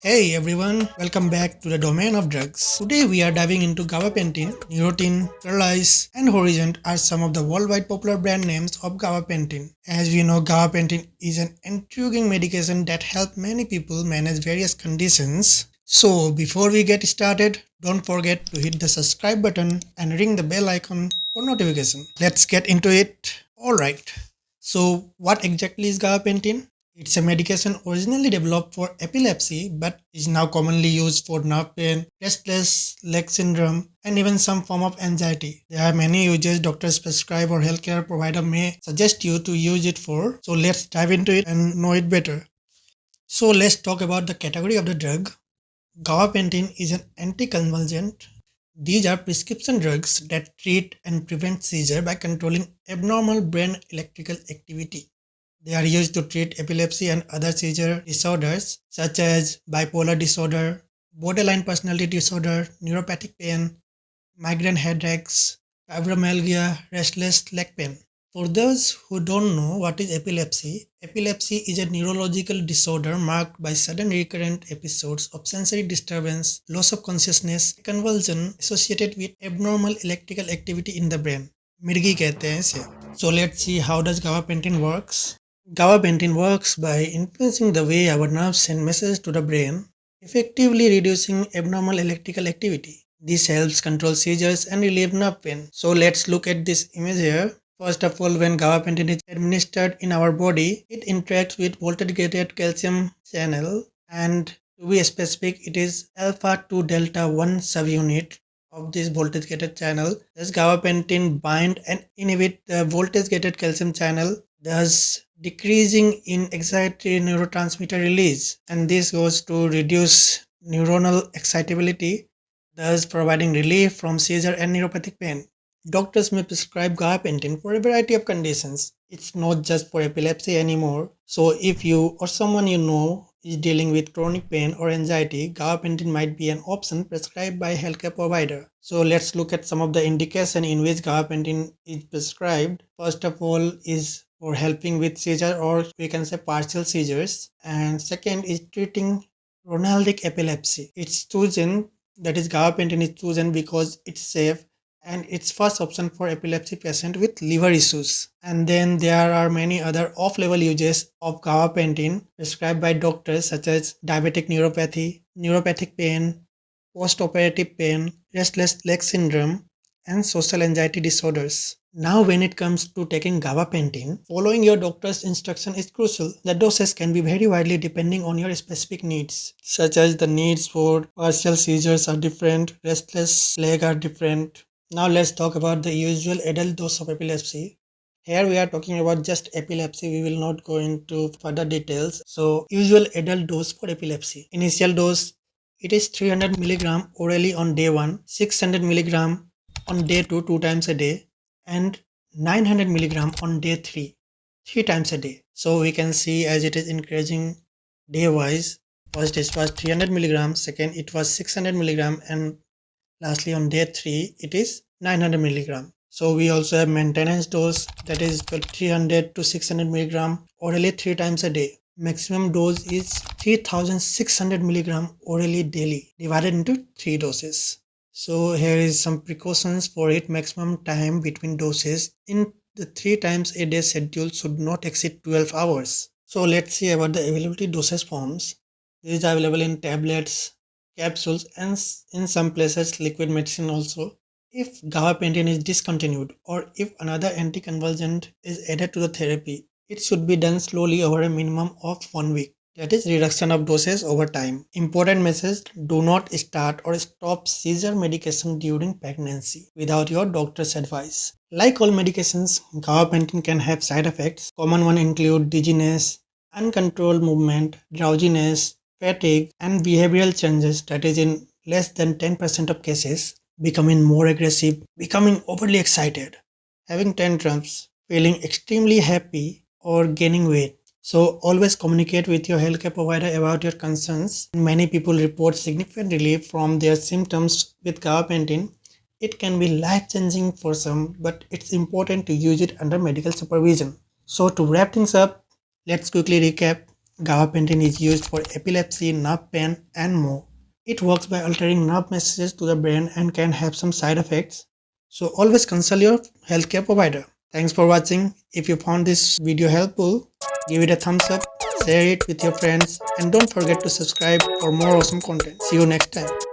Hey everyone, welcome back to the domain of drugs. Today we are diving into gabapentin, Neurotin, Perlis, and Horizon are some of the worldwide popular brand names of gabapentin. As we know, gabapentin is an intriguing medication that helps many people manage various conditions. So before we get started, don't forget to hit the subscribe button and ring the bell icon for notification. Let's get into it. Alright, so what exactly is gabapentin? It's a medication originally developed for epilepsy but is now commonly used for nerve pain, restless leg syndrome, and even some form of anxiety. There are many uses doctors prescribe or healthcare provider may suggest you to use it for. So let's dive into it and know it better. So let's talk about the category of the drug. Gabapentin is an anticonvulsant. These are prescription drugs that treat and prevent seizure by controlling abnormal brain electrical activity. They are used to treat epilepsy and other seizure disorders such as bipolar disorder, borderline personality disorder, neuropathic pain, migraine headaches, fibromyalgia, restless leg pain. For those who don't know what is epilepsy, epilepsy is a neurological disorder marked by sudden recurrent episodes of sensory disturbance, loss of consciousness, convulsion associated with abnormal electrical activity in the brain. मिर्गी कहते हैं इसे. So let's see how does gabapentin works. Gabapentin works by influencing the way our nerves send messages to the brain, effectively reducing abnormal electrical activity. This helps control seizures and relieve nerve pain. So let's look at this image here. First of all, when gabapentin is administered in our body, it interacts with voltage-gated calcium channel, and to be specific, it is alpha 2 delta 1 subunit of this voltage-gated channel. Thus, gabapentin bind and inhibit the voltage-gated calcium channel, thus decreasing in anxiety neurotransmitter release, and this goes to reduce neuronal excitability, thus providing relief from seizure and neuropathic pain. Doctors may prescribe gabapentin for a variety of conditions. It's not just for epilepsy anymore. So if you or someone you know is dealing with chronic pain or anxiety, gabapentin might be an option prescribed by a healthcare provider. So let's look at some of the indication in which gabapentin is prescribed. First of all is for helping with seizure, or we can say partial seizures. And second is treating ronaldic epilepsy. It's chosen, that is gabapentin is chosen because it's safe and it's first option for epilepsy patient with liver issues. And then there are many other off-label uses of gabapentin prescribed by doctors such as diabetic neuropathy, neuropathic pain, post-operative pain, restless leg syndrome, and social anxiety disorders. Now when it comes to taking gabapentin, following your doctor's instruction is crucial. The doses can be very widely depending on your specific needs, such as the needs for partial seizures are different, restless leg are different. Now let's talk about the usual adult dose of epilepsy. Here we are talking about just epilepsy. We will not go into further details. So usual adult dose for epilepsy. Initial dose, it is 300 milligram orally on day 1, 600 milligram on day 2, 2 times a day, and 900 milligram on day 3, 3 times a day. So we can see as it is increasing day wise. First it was 300 milligram, second it was 600 milligram, and lastly on day 3 it is 900 milligram. So we also have maintenance dose, that is 300 to 600 milligram orally 3 times a day. Maximum dose is 3600 milligram orally daily divided into 3 doses. So here is some precautions for it. Maximum time between doses in the 3 times a day schedule should not exceed 12 hours. So let's see about the availability dosage forms. These are available in tablets, capsules, and in some places liquid medicine also. If gabapentin is discontinued or if another anticonvulsant is added to the therapy, it should be done slowly over a minimum of 1 week. That is reduction of doses over time. Important message: do not start or stop seizure medication during pregnancy without your doctor's advice. Like all medications, gabapentin can have side effects. Common ones include dizziness, uncontrolled movement, drowsiness, fatigue, and behavioral changes, that is in less than 10% of cases, becoming more aggressive, becoming overly excited, having tantrums, feeling extremely happy, or gaining weight. So always communicate with your healthcare provider about your concerns. Many people report significant relief from their symptoms with gabapentin. It can be life-changing for some, but it's important to use it under medical supervision. So to wrap things up, let's quickly recap. Gabapentin is used for epilepsy, nerve pain, and more. It works by altering nerve messages to the brain and can have some side effects. So always consult your healthcare provider. Thanks for watching. If you found this video helpful, give it a thumbs up, share it with your friends, and don't forget to subscribe for more awesome content. See you next time.